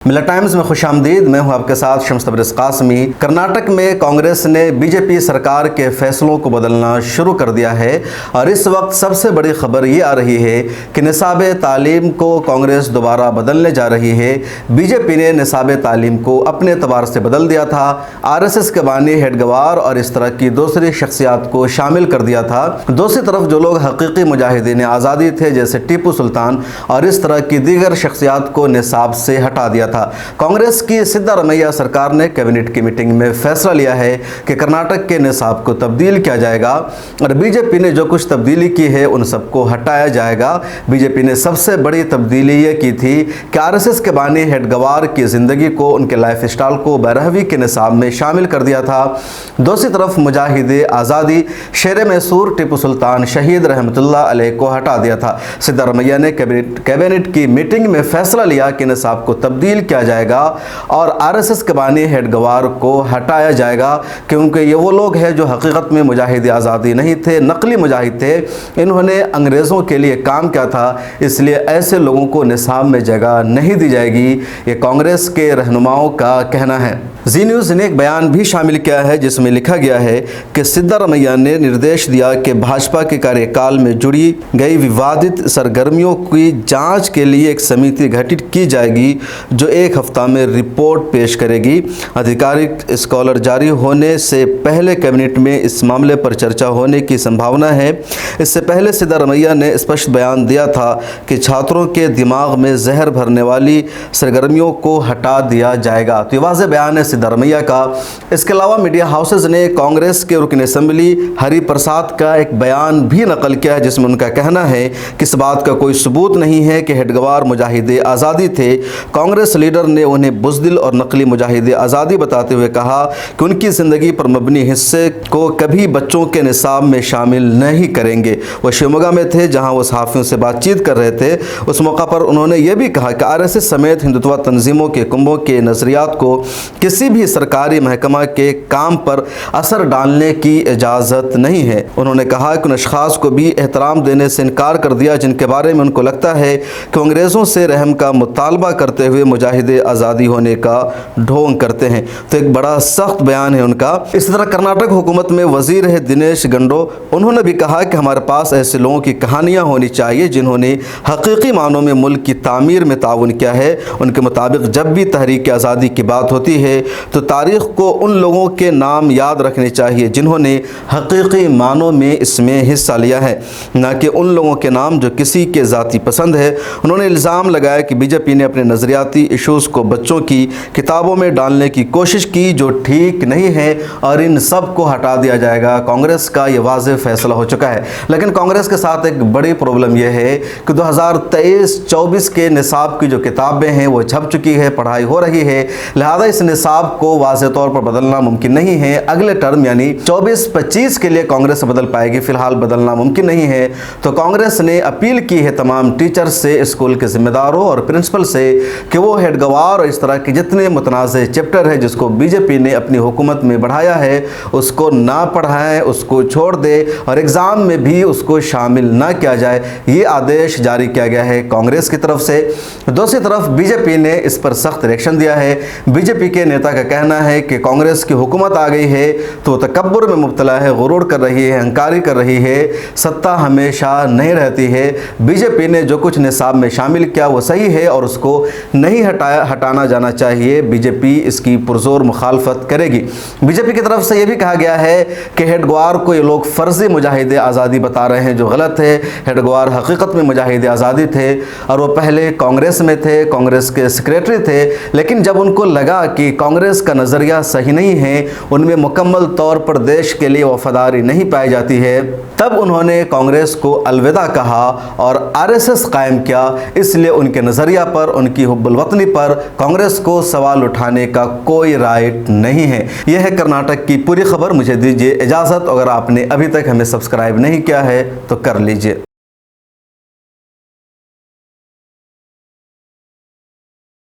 मिला टाइम्स में खुशामदीद। मैं हूं आपके साथ शम्स तबरेज़ कासमी। कर्नाटक में कांग्रेस ने बीजेपी सरकार के फैसलों को बदलना शुरू कर दिया है और इस वक्त सबसे बड़ी खबर ये आ रही है कि निसाब तालीम को कांग्रेस दोबारा बदलने जा रही है। बीजेपी ने निसाब तालीम को अपने एतबार से बदल दिया था। आरएसएस के बानी हेडगवार और इस तरह की दूसरी शख्सियात को शामिल कर दिया था। दूसरी तरफ जो लोग हकीकी मुजाहिदीन आज़ादी थे जैसे टीपू सुल्तान और इस तरह की दीगर शख्सियात को निसाब से हटा दिया था। कांग्रेस की सिद्धारमैया सरकार ने कैबिनेट की मीटिंग में फैसला लिया है कि कर्नाटक के निसाब को तब्दील किया जाएगा और बीजेपी ने जो कुछ तब्दीली की है उन सबको हटाया जाएगा। बीजेपी ने सबसे बड़ी तब्दीली ये की थी कि आरएसएस के बानी हेडगवार की ज़िंदगी को, उनके लाइफ स्टाइल को 12वीं के निसाब में शामिल कर दिया था। दूसरी तरफ मुजाहिद आज़ादी शेर मैसूर टीपू सुल्तान शहीद रहमतुल्लाह अलैह को हटा दिया था। सिद्धारमैया ने कैबिनेट की मीटिंग में फैसला लिया कि निसाब को तब्दील किया जाएगा और आरएसएस के बानी हेडगवार को हटाया जाएगा, क्योंकि ये वो लोग हैं जो हकीकत में मुजाहिद आज़ादी नहीं थे, नकली मुजाहिद थे। इन्होंने अंग्रेज़ों के लिए काम किया था, इसलिए ऐसे लोगों को निसाब में जगह नहीं दी जाएगी। ये कांग्रेस के रहनुमाओं का कहना है। जी न्यूज़ ने एक बयान भी शामिल किया है जिसमें लिखा गया है कि सिद्धारमैया ने निर्देश दिया कि भाजपा के कार्यकाल में जुड़ी गई विवादित सरगर्मियों की जांच के लिए एक समिति गठित की जाएगी जो एक हफ्ता में रिपोर्ट पेश करेगी। आधिकारिक स्कॉलर जारी होने से पहले कैबिनेट में इस मामले पर चर्चा होने की संभावना है। इससे पहले सिद्धारमैया ने स्पष्ट बयान दिया था कि छात्रों के दिमाग में जहर भरने वाली सरगर्मियों को हटा दिया जाएगा। तो ये वाज़ेह बयान है सिद्धारमैया का। इसके अलावा मीडिया हाउसेज ने कांग्रेस के रुकन असेंबली हरि प्रसाद का एक बयान भी नकल किया है जिसमें उनका कहना है कि इस बात का कोई सबूत नहीं है कि हेडगवार मुजाहिद आज़ादी थे। कांग्रेस लीडर ने उन्हें बुज़दिल और नकली मुजाहिद आज़ादी बताते हुए कहा कि उनकी ज़िंदगी पर मबनी हिस्से को कभी बच्चों के निसाब में शामिल नहीं करेंगे। वो शिवमोगा में थे जहाँ वो सहाफ़ियों से बातचीत कर रहे थे। उस मौका पर उन्होंने ये भी कहा कि आरएसएस समेत हिंदुत्व तंजीमों के कुंभों के नज़रियात को किसी भी सरकारी महकमा के काम पर असर डालने की इजाज़त नहीं है। उन्होंने कहा कि उन अशख़ास को भी एहतराम देने से इनकार कर दिया जिनके बारे में उनको लगता है कि अंग्रेज़ों से रहम का मुतालबा करते हुए मुजाहिद आज़ादी होने का ढोंग करते हैं। तो एक बड़ा सख्त बयान है उनका। इसी तरह कर्नाटक हुकूमत में वज़ीर है दिनेश गंडो। उन्होंने भी कहा कि हमारे पास ऐसे लोगों की कहानियाँ होनी चाहिए जिन्होंने हकीकी मानों में मुल्क की तामीर में ताउन किया है। उनके मुताबिक जब भी तहरीक आज़ादी की बात होती है तो तारीख़ को उन लोगों के नाम याद रखने चाहिए जिन्होंने हकीकी मानों में इसमें हिस्सा लिया है, न कि उन लोगों के नाम जो किसी के ज़ाती पसंद है। उन्होंने इल्ज़ाम लगाया कि बीजेपी ने अपने नज़रियाती इशूज़ को बच्चों की किताबों में डालने की कोशिश की जो ठीक नहीं है और इन सब को हटा दिया जाएगा। कांग्रेस का ये वाज़ेह फैसला हो चुका है। लेकिन कांग्रेस के साथ एक बड़ी प्रॉब्लम यह है कि 2023-24 के निसाब की जो किताबें हैं वो छप चुकी है, पढ़ाई हो रही है, लिहाजा इस निसाब को वाज़ेह तौर पर बदलना मुमकिन नहीं है। अगले टर्म यानी 24-25 के लिए कांग्रेस बदल पाएगी, फिलहाल बदलना मुमकिन नहीं है। तो कांग्रेस ने अपील की है तमाम टीचर्स से, स्कूल के जिम्मेदारों और प्रिंसिपल से कि वो हेडगवार और इस तरह के जितने मुतनाज़ चैप्टर है जिसको बीजेपी ने अपनी हुकूमत में बढ़ाया है उसको ना पढ़ाएं, उसको छोड़ दे और एग्ज़ाम में भी उसको शामिल ना किया जाए। ये आदेश जारी किया गया है कांग्रेस की तरफ से। दूसरी तरफ बीजेपी ने इस पर सख्त रिएक्शन दिया है। बीजेपी के नेता का कहना है कि कांग्रेस की हुकूमत आ गई है तो तकब्बुर में मुब्तला है, गुरूर कर रही है, अहंकारी कर रही है। सत्ता हमेशा नहीं रहती है। बीजेपी ने जो कुछ निसाब में शामिल किया वो सही है और उसको नहीं हटाना जाना चाहिए। बीजेपी इसकी पुरजोर मुखालफत करेगी। बीजेपी की तरफ से ये भी कहा गया है कि हेडगवार को ये लोग फ़र्ज़ी मुजाहिद आज़ादी बता रहे हैं जो गलत है। हेडगवार हकीकत में मुजाहिद आज़ादी थे और वो पहले कांग्रेस में थे, कांग्रेस के सेक्रेटरी थे। लेकिन जब उनको लगा कि कांग्रेस का नज़रिया सही नहीं है, उनमें मुकम्मल तौर पर देश के लिए वफादारी नहीं पाई जाती है, तब उन्होंने कांग्रेस को अलविदा कहा और आरएसएस कायम किया। इसलिए उनके नज़रिया पर, उनकी हुब्बुल वतनी पर कांग्रेस को सवाल उठाने का कोई राइट नहीं है। यह है कर्नाटक की पूरी खबर। मुझे दीजिए इजाज़त। अगर आपने अभी तक हमें सब्सक्राइब नहीं किया है तो कर लीजिए।